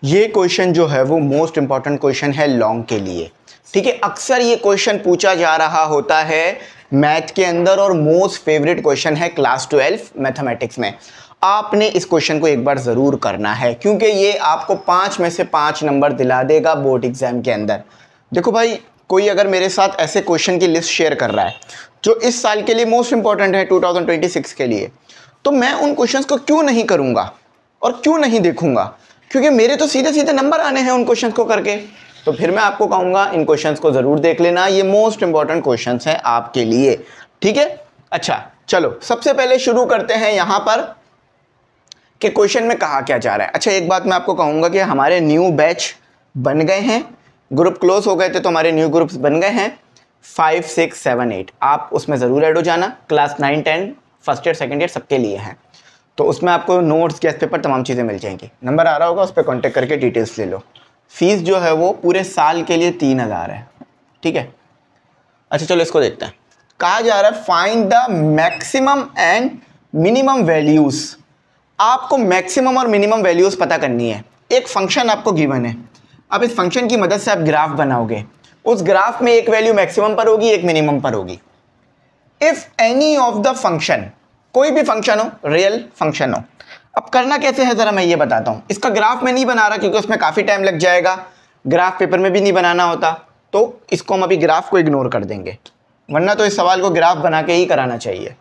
ये क्वेश्चन जो है वो मोस्ट इंपॉर्टेंट क्वेश्चन है लॉन्ग के लिए। ठीक है, अक्सर ये क्वेश्चन पूछा जा रहा होता है मैथ के अंदर और मोस्ट फेवरेट क्वेश्चन है क्लास 12 मैथमेटिक्स में। आपने इस क्वेश्चन को एक बार ज़रूर करना है क्योंकि ये आपको 5 में से 5 नंबर दिला देगा बोर्ड एग्जाम के अंदर। देखो भाई, कोई अगर मेरे साथ ऐसे क्वेश्चन की लिस्ट शेयर कर रहा है जो इस साल के लिए मोस्ट इंपॉर्टेंट है 2026 के लिए, तो मैं उन क्वेश्चंस को क्यों नहीं करूँगा और क्यों नहीं देखूँगा, क्योंकि मेरे तो सीधे सीधे नंबर आने हैं उन क्वेश्चंस को करके। तो फिर मैं आपको कहूँगा इन क्वेश्चंस को ज़रूर देख लेना, ये मोस्ट इंपॉर्टेंट क्वेश्चंस हैं आपके लिए। ठीक है, अच्छा चलो सबसे पहले शुरू करते हैं यहाँ पर कि क्वेश्चन में कहा क्या जा रहा है। अच्छा, एक बात मैं आपको कहूँगा कि हमारे न्यू बैच बन गए हैं, ग्रुप क्लोज हो गए थे तो हमारे न्यू ग्रुप्स बन गए हैं 5, 6, 7, 8। आप उसमें ज़रूर ऐड हो जाना। Class 9, 10 first year second year सबके लिए हैं, तो उसमें आपको नोट्स गेस्ट पेपर तमाम चीज़ें मिल जाएंगी। नंबर आ रहा होगा, उस पर कॉन्टेक्ट करके डिटेल्स ले लो। फीस जो है वो पूरे साल के लिए 3000 है। ठीक है, अच्छा चलो इसको देखते हैं। कहा जा रहा है find the maximum and minimum values. आपको मैक्सिमम और मिनिमम वैल्यूज़ पता करनी है। एक फंक्शन आपको गिवन है, अब इस फंक्शन की मदद से आप ग्राफ बनाओगे। उस ग्राफ में एक वैल्यू मैक्सिमम पर होगी, एक मिनिमम पर होगी। If any of the function, कोई भी फंक्शन हो, रियल फंक्शन हो। अब करना कैसे है ज़रा मैं ये बताता हूँ। इसका ग्राफ में नहीं बना रहा क्योंकि उसमें काफ़ी टाइम लग जाएगा, ग्राफ पेपर में भी नहीं बनाना होता, तो इसको हम अभी ग्राफ को इग्नोर कर देंगे, वरना तो इस सवाल को ग्राफ बना के ही कराना चाहिए।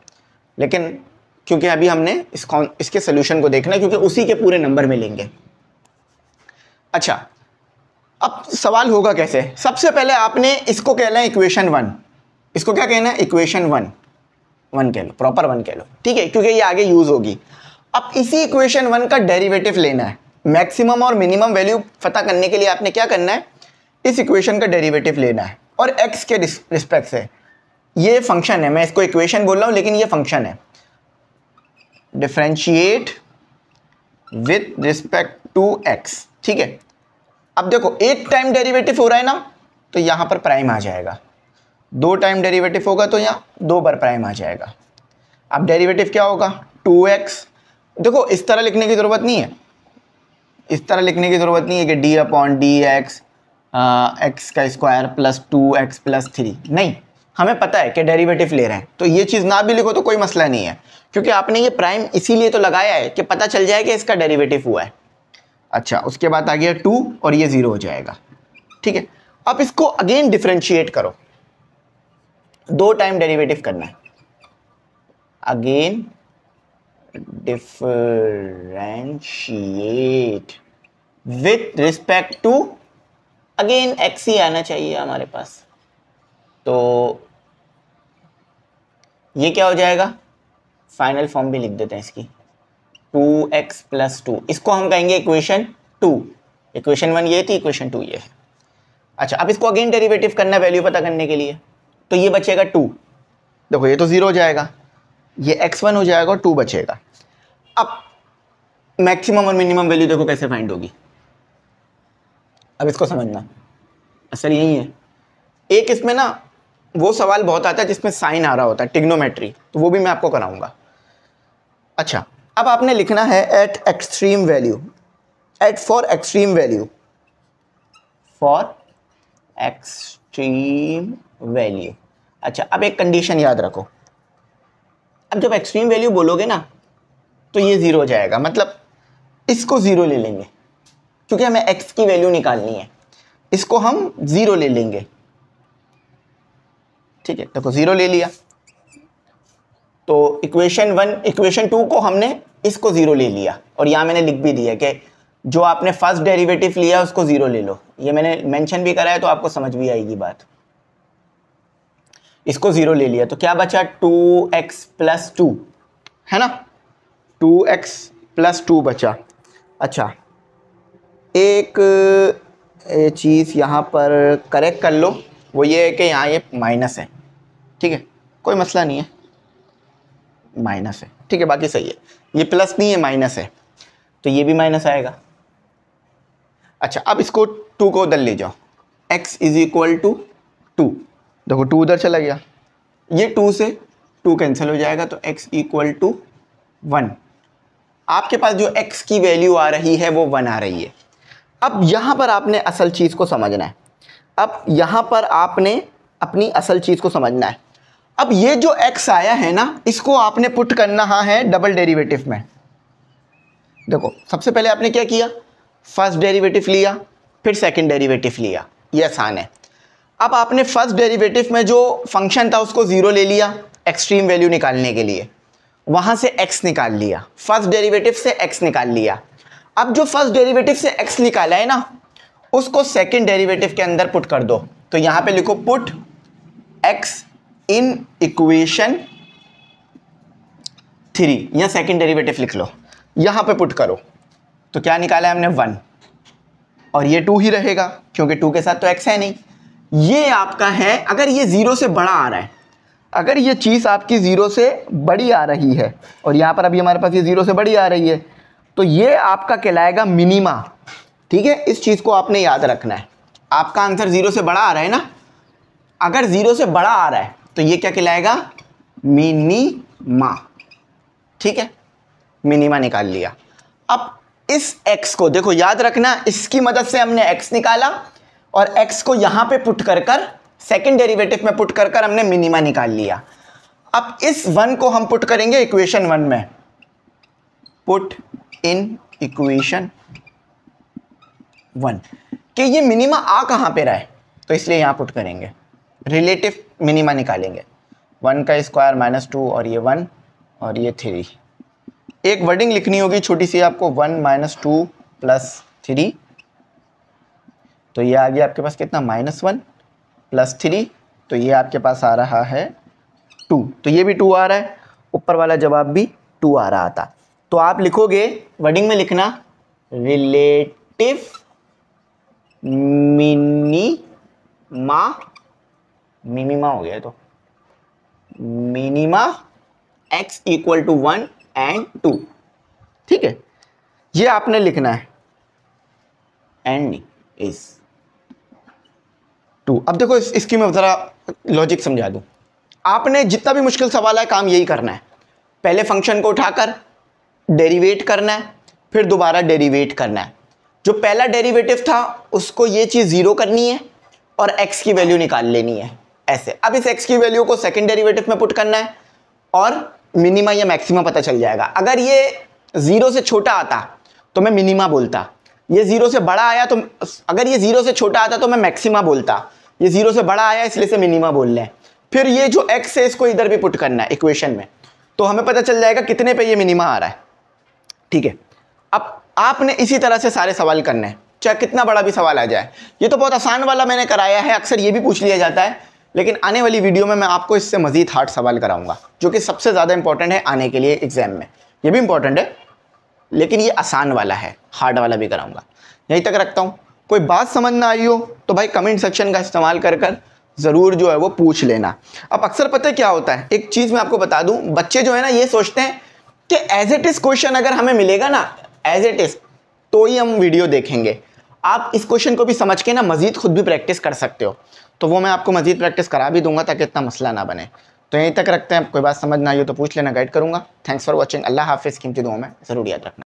लेकिन क्योंकि अभी हमने इसके सोल्यूशन को देखना है क्योंकि उसी के पूरे नंबर मिलेंगे। अच्छा, अब सवाल होगा कैसे। सबसे पहले आपने इसको कहना है इक्वेशन 1। इसको क्या कहना है? इक्वेशन 1 कह लो, प्रॉपर 1 कह लो। ठीक है, क्योंकि ये आगे यूज होगी। अब इसी इक्वेशन 1 का डेरिवेटिव लेना है। मैक्सिमम और मिनिमम वैल्यू पता करने के लिए आपने क्या करना है? इस इक्वेशन का डेरिवेटिव लेना है और x के रिस्पेक्ट से। ये फंक्शन है, मैं इसको इक्वेशन बोल रहा हूं लेकिन ये फंक्शन है। Differentiate with respect to x। ठीक है, अब देखो एक टाइम डेरिवेटिव हो रहा है ना, तो यहां पर प्राइम आ जाएगा। 2 टाइम डेरिवेटिव होगा तो यहां 2 बार प्राइम आ जाएगा। अब डेरिवेटिव क्या होगा? 2x। देखो इस तरह लिखने की ज़रूरत नहीं है, इस तरह लिखने की ज़रूरत नहीं है कि d/dx x का स्क्वायर प्लस 2x प्लस 3। नहीं, हमें पता है कि डेरिवेटिव ले रहे हैं, तो ये चीज़ ना भी लिखो तो कोई मसला नहीं है, क्योंकि आपने ये प्राइम इसीलिए तो लगाया है कि पता चल जाए कि इसका डेरिवेटिव हुआ है। अच्छा, उसके बाद आ गया 2 और ये 0 हो जाएगा। ठीक है, अब इसको अगेन डिफरेंशिएट करो, 2 टाइम डेरिवेटिव करना है। Again differentiate with respect to, again x ही आना चाहिए हमारे पास। तो ये क्या हो जाएगा? फाइनल फॉर्म भी लिख देते हैं इसकी, 2x प्लस 2। इसको हम कहेंगे इक्वेशन 2। इक्वेशन 1 ये थी, इक्वेशन 2 ये है। अच्छा, अब इसको अगेन डेरिवेटिव करना है वैल्यू पता करने के लिए, तो ये बचेगा 2। देखो ये तो 0 हो जाएगा, ये x1 हो जाएगा और 2 बचेगा। अब मैक्सिमम और मिनिमम वैल्यू देखो कैसे फाइंड होगी। अब इसको समझना, असल यही है। एक इसमें ना वो सवाल बहुत आता है जिसमें साइन आ रहा होता है, ट्रिग्नोमेट्री, तो वो भी मैं आपको कराऊंगा। अच्छा, अब आपने लिखना है at extreme value, at for extreme value, for extreme value. अच्छा, अब एक कंडीशन याद रखो। अब जब एक्सट्रीम वैल्यू बोलोगे ना तो ये 0 हो जाएगा, मतलब इसको 0 ले लेंगे क्योंकि हमें x की वैल्यू निकालनी है। इसको हम 0 ले लेंगे। ठीक है, देखो 0 ले लिया, तो इक्वेशन 1 इक्वेशन 2 को हमने इसको 0 ले लिया, और यहां मैंने लिख भी दिया कि जो आपने फर्स्ट डेरिवेटिव लिया उसको 0 ले लो। ये मैंने मेंशन भी करा है तो आपको समझ भी आएगी बात। इसको 0 ले लिया तो क्या बचा? 2x प्लस 2 है ना, 2x प्लस 2 बचा। अच्छा, एक चीज़ यहाँ पर करेक्ट कर लो, वो ये है कि यहाँ ये माइनस है। ठीक है, कोई मसला नहीं है, माइनस है। ठीक है, बाकी सही है। ये प्लस नहीं है, माइनस है, तो ये भी माइनस आएगा। अच्छा, अब इसको 2 को उधर ले जाओ, x इज इक्वल टू 2। देखो 2 उधर चला गया, ये 2 से 2 कैंसिल हो जाएगा, तो x इक्वल टू 1। आपके पास जो x की वैल्यू आ रही है वो 1 आ रही है। अब यहाँ पर आपने असल चीज़ को समझना है। अब यहाँ पर आपने अपनी असल चीज़ को समझना है। अब ये जो x आया है ना, इसको आपने पुट करना है डबल डेरिवेटिव में। देखो सबसे पहले आपने क्या किया, फर्स्ट डेरिवेटिव लिया, फिर सेकंड डेरिवेटिव लिया, ये आसान है। अब आपने फर्स्ट डेरिवेटिव में जो फंक्शन था उसको 0 ले लिया एक्सट्रीम वैल्यू निकालने के लिए, वहाँ से x निकाल लिया, फर्स्ट डेरिवेटिव से x निकाल लिया। अब जो फर्स्ट डेरिवेटिव से x निकाला है ना, उसको सेकंड डेरिवेटिव के अंदर पुट कर दो। तो यहाँ पे लिखो पुट x इन इक्वेशन 3, या सेकंड डेरिवेटिव लिख लो, यहाँ पे पुट करो। तो क्या निकाला है हमने 1, और ये 2 ही रहेगा क्योंकि 2 के साथ तो x है नहीं। ये आपका है, अगर ये 0 से बड़ा आ रहा है, अगर ये चीज़ आपकी 0 से बड़ी आ रही है, और यहाँ पर अभी हमारे पास ये 0 से बड़ी आ रही है, तो ये आपका कहलाएगा मिनिमा। ठीक है, इस चीज़ को आपने याद रखना है। आपका आंसर 0 से बड़ा आ रहा है ना, अगर 0 से बड़ा आ रहा है तो ये क्या कहलाएगा, मिनिमा। ठीक है, मिनिमा निकाल लिया। अब इस x को देखो याद रखना, इसकी मदद से हमने x निकाला और x को यहां पे पुट कर सेकंड डेरिवेटिव में पुट कर हमने मिनिमा निकाल लिया। अब इस 1 को हम पुट करेंगे इक्वेशन 1 में, पुट इन इक्वेशन 1, कि ये मिनिमा आ कहां पे रहा है, तो इसलिए यहां पुट करेंगे, रिलेटिव मिनिमा निकालेंगे। 1 का स्क्वायर -2 और ये 1 और ये 3। एक वर्डिंग लिखनी होगी छोटी सी आपको, 1 - 2 + 3, तो ये आ गया आपके पास कितना, -1 + 3, तो ये आपके पास आ रहा है 2। तो ये भी 2 आ रहा है, ऊपर वाला जवाब भी 2 आ रहा था। तो आप लिखोगे, वर्डिंग में लिखना रिलेटिव मिनिमा, मिनिमा हो गया, तो मिनिमा x = 1 और 2। ठीक है, ये आपने लिखना है, एंड इज 2। अब देखो इसकी मैं ज़रा लॉजिक समझा दूं। आपने जितना भी मुश्किल सवाल है, काम यही करना है, पहले फंक्शन को उठाकर डेरिवेट करना है, फिर दोबारा डेरिवेट करना है। जो पहला डेरिवेटिव था उसको ये चीज़ 0 करनी है और x की वैल्यू निकाल लेनी है, ऐसे। अब इस x की वैल्यू को सेकंड डेरिवेटिव में पुट करना है और मिनिमा या मैक्सिमा पता चल जाएगा। अगर ये 0 से छोटा आता तो मैं मिनिमा बोलता, ये 0 से बड़ा आया तो, अगर ये 0 से छोटा आता तो मैं मैक्सिमा बोलता, ये 0 से बड़ा आया इसलिए से मिनिमा बोल रहे हैं। फिर ये जो x है इसको इधर भी पुट करना है इक्वेशन में, तो हमें पता चल जाएगा कितने पे ये मिनिमा आ रहा है। ठीक है, अब आपने इसी तरह से सारे सवाल करने हैं, चाहे कितना बड़ा भी सवाल आ जाए। ये तो बहुत आसान वाला मैंने कराया है, अक्सर ये भी पूछ लिया जाता है, लेकिन आने वाली वीडियो में मैं आपको इससे मजीद हार्ड सवाल कराऊंगा, जो कि सबसे ज़्यादा इंपॉर्टेंट है आने के लिए एग्जाम में। ये भी इंपॉर्टेंट है, लेकिन ये आसान वाला है, हार्ड वाला भी कराऊंगा। यहीं तक रखता हूँ। कोई बात समझ ना आई हो तो भाई कमेंट सेक्शन का इस्तेमाल कर ज़रूर जो है वो पूछ लेना। अब अक्सर पता है क्या होता है, एक चीज़ मैं आपको बता दूँ, बच्चे जो है ना ये सोचते हैं कि एज इट इज़ क्वेश्चन अगर हमें मिलेगा ना एज इट इज़, तो ही हम वीडियो देखेंगे। आप इस क्वेश्चन को भी समझ के ना मज़ीद खुद भी प्रैक्टिस कर सकते हो, तो वो मैं आपको मज़ीद प्रैक्टिस करा भी दूंगा ताकि इतना मसला ना बने। तो यहीं तक रखते हैं, कोई बात समझ ना आई हो तो पूछ लेना, गाइड करूँगा। Thanks for watching. अल्लाह हाफिज़। कीमती दुआ में ज़रूर याद रखना।